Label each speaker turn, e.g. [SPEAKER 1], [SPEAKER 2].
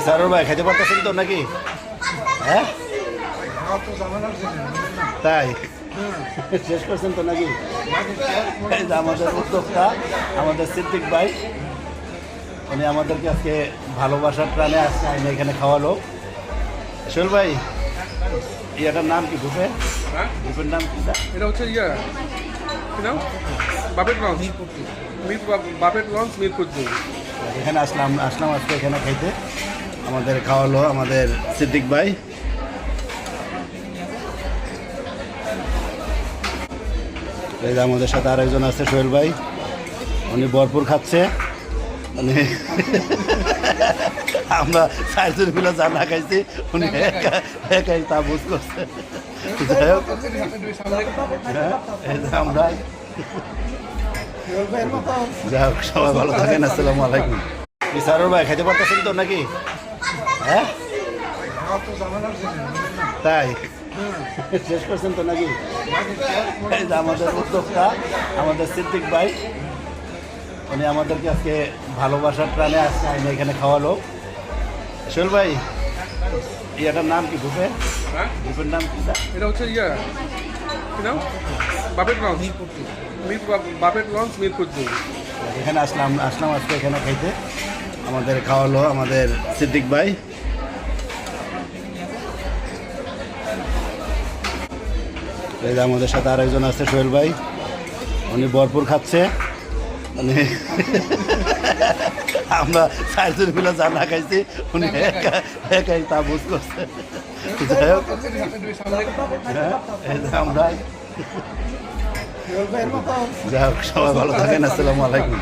[SPEAKER 1] সারোর ভাই খাইতে পারতেছেন তো নাকি? হ্যাঁ তাই শেষ করছেন তো নাকি? এই যে আমাদের উদ্যোক্তা আমাদের সিদ্দিক ভাই, উনি আমাদেরকে আজকে ভালোবাসার প্রাণে আজকে আইনে এখানে খাওয়ালো। শোল ভাই, ইয়াটার নাম কি? গ্রুপে
[SPEAKER 2] হ্যাঁ,
[SPEAKER 1] গ্রুপের নাম কি?
[SPEAKER 2] এটা হচ্ছে কি নাম? বাপেট লঞ্চ বাপেট লঞ্চ মিরপুর 2।
[SPEAKER 1] এখানে আসলাম আজকে এখানে খাইতে, আমাদের খাওয়ালো আমাদের সিদ্দিক ভাই। এই যে আমাদের সাথে আরেকজন আছে সোহেল ভাই, উনি ভরপুর খাচ্ছে। মানে আমরা চারজন মিলে যা না খাইছি উনি একাই তা বুঝ করছে। যাই হোক, এই যে আমরা যাই হোক, সবাই ভালো থাকেন। আসসালামু আলাইকুম। সারোর ভাই খাইতে পারতেছেন তো নাকি? হ্যাঁ তাই শেষ করছেন তো নাকি? এই যে আমাদের উদ্যোক্তা আমাদের সিদ্দিক ভাই, উনি আমাদেরকে আজকে ভালোবাসার প্রাণে আজকে আইনে এখানে খাওয়ালো। শোল ভাই, ইয়াটার নাম কি? গ্রুপে
[SPEAKER 2] হ্যাঁ,
[SPEAKER 1] গ্রুপের নাম কি?
[SPEAKER 2] এটা হচ্ছে কি নাম? বাপেট লঞ্চ বাপেট লঞ্চ মিরপুর 2।
[SPEAKER 1] এখানে আসলাম আজকে এখানে খাইতে, আমাদের খাওয়ালো আমাদের সিদ্দিক ভাই। এই যে আমাদের সাথে আরেকজন আছে সোহেল ভাই, উনি ভরপুর খাচ্ছে। মানে আমরা চারজন মিলে যা না খাইছি উনি একাই তা বুঝ করছে। যাই হোক, এই যে আমরা যাই হোক, সবাই ভালো থাকেন। আসসালামু আলাইকুম।